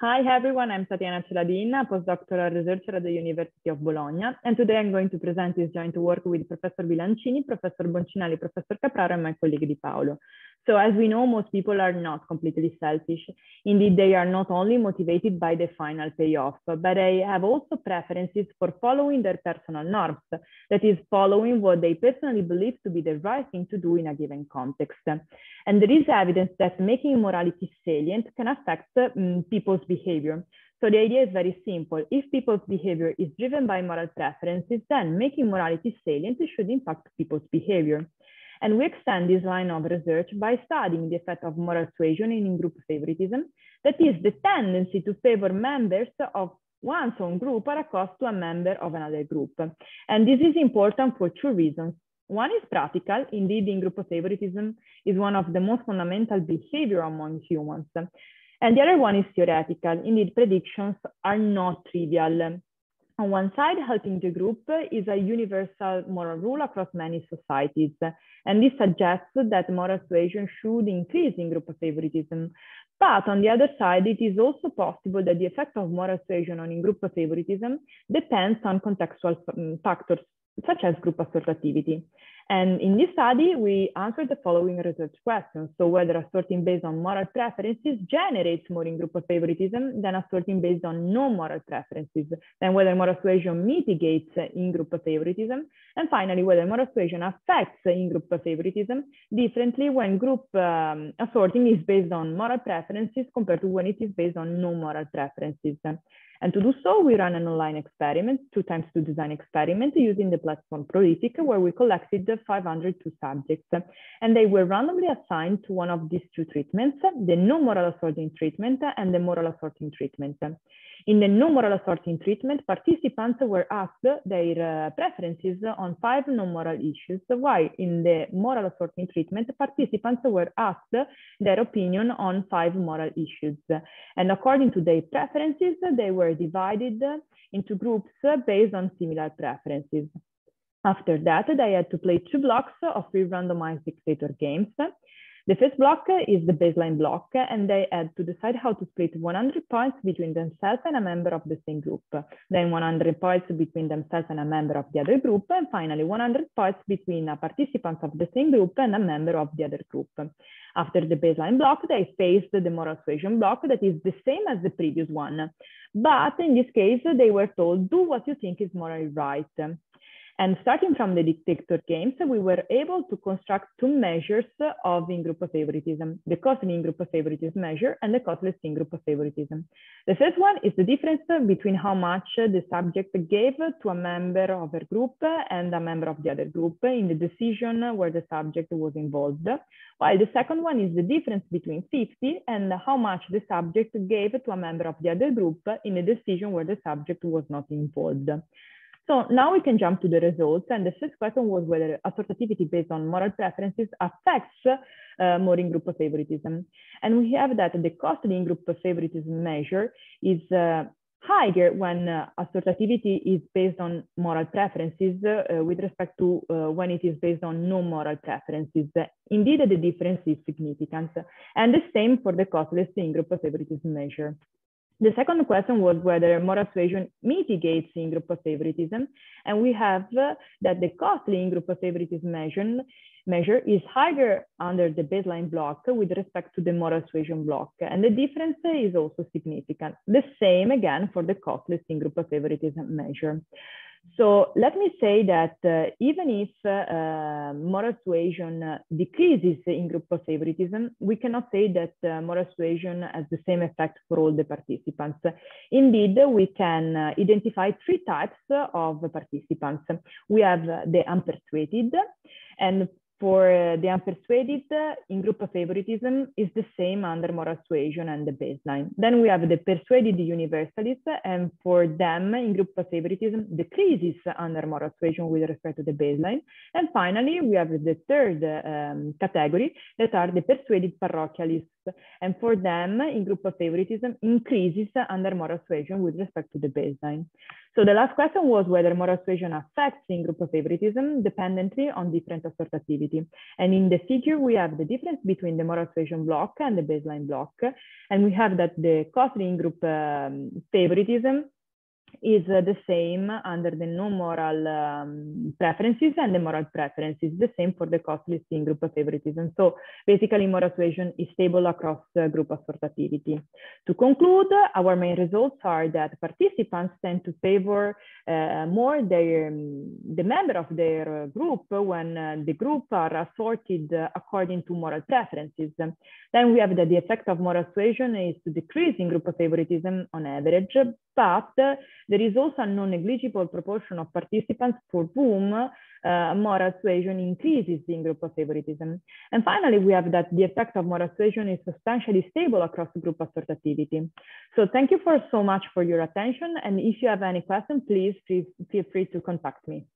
Hi everyone, I'm Tatiana Celadin, a postdoctoral researcher at the University of Bologna, and today I'm going to present this joint work with Professor Bilancini, Professor Boncinelli, Professor Capraro, and my colleague Di Paolo. So as we know, most people are not completely selfish. Indeed, they are not only motivated by the final payoff, but they have also preferences for following their personal norms, that is, following what they personally believe to be the right thing to do in a given context. And there is evidence that making morality salient can affect people's behavior. So the idea is very simple. If people's behavior is driven by moral preferences, then making morality salient should impact people's behavior. And we extend this line of research by studying the effect of moral suasion in Ingroup favoritism, that is the tendency to favor members of one's own group at a cost to a member of another group. And this is important for two reasons. One is practical. Indeed, Ingroup favoritism is one of the most fundamental behavior among humans. And the other one is theoretical. Indeed, predictions are not trivial. On one side, helping the group is a universal moral rule across many societies. And this suggests that moral suasion should increase in group favoritism. But on the other side, it is also possible that the effect of moral suasion on in-group favoritism depends on contextual factors, such as group assortativity. And in this study, we answered the following research questions. So whether assorting based on moral preferences generates more in-group favoritism than assorting based on no moral preferences, then whether moral suasion mitigates in-group favoritism, and finally, whether moral suasion affects in-group favoritism differently when group assorting is based on moral preferences compared to when it is based on no moral preferences. And to do so, we ran an online experiment, 2x2 design experiment, using the platform Prolific, where we collected 502 subjects. And they were randomly assigned to one of these two treatments, the no moral assorting treatment and the moral assorting treatment. In the no moral assorting treatment, participants were asked their preferences on 5 non-moral issues, while in the moral assorting treatment, participants were asked their opinion on 5 moral issues. And according to their preferences, they were divided into groups based on similar preferences. After that, they had to play 2 blocks of 3 randomized dictator games. The first block is the baseline block, and they had to decide how to split 100 points between themselves and a member of the same group, then 100 points between themselves and a member of the other group, and finally 100 points between a participant of the same group and a member of the other group. After the baseline block, they faced the moral suasion block that is the same as the previous one. But in this case, they were told, do what you think is morally right. And starting from the dictator games, we were able to construct 2 measures of in-group favoritism, the costly in-group favoritism measure and the costless in-group favoritism. The first one is the difference between how much the subject gave to a member of a group and a member of the other group in the decision where the subject was involved, while the second one is the difference between 50 and how much the subject gave to a member of the other group in a decision where the subject was not involved. So now we can jump to the results. And the first question was whether assortativity based on moral preferences affects more in-group favoritism. And we have that the costly in-group favoritism measure is higher when assortativity is based on moral preferences with respect to when it is based on no moral preferences. Indeed, the difference is significant. And the same for the costless in-group favoritism measure. The second question was whether moral suasion mitigates in-group favoritism, and we have that the costly in-group favoritism measure is higher under the baseline block with respect to the moral suasion block, and the difference is also significant. The same again for the costless in-group favoritism measure. So let me say that even if moral suasion decreases in group favoritism, we cannot say that moral suasion has the same effect for all the participants. Indeed, we can identify 3 types of participants. We have the unpersuaded, and for the unpersuaded, in-group favoritism is the same under moral suasion and the baseline. Then we have the persuaded universalists, and for them, in-group favoritism decreases under moral suasion with respect to the baseline. And finally, we have the third category, that are the persuaded parochialists. And for them, in-group favoritism increases under moral suasion with respect to the baseline. So the last question was whether moral suasion affects in-group favoritism dependently on different assortativity. assortativity. And in the figure, we have the difference between the moral suasion block and the baseline block. And we have that the costly in-group favoritism is the same under the non-moral preferences, and the moral preferences the same for the costly in-group favoritism. So basically, moral suasion is stable across group assortativity. To conclude, our main results are that participants tend to favor more the member of their group when the group are assorted according to moral preferences. Then we have that the effect of moral suasion is to decrease in-group favoritism on average, but there is also a non-negligible proportion of participants for whom moral suasion increases the in-group favoritism. And finally, we have that the effect of moral suasion is substantially stable across group assortativity. So thank you so much for your attention. And if you have any questions, please feel free to contact me.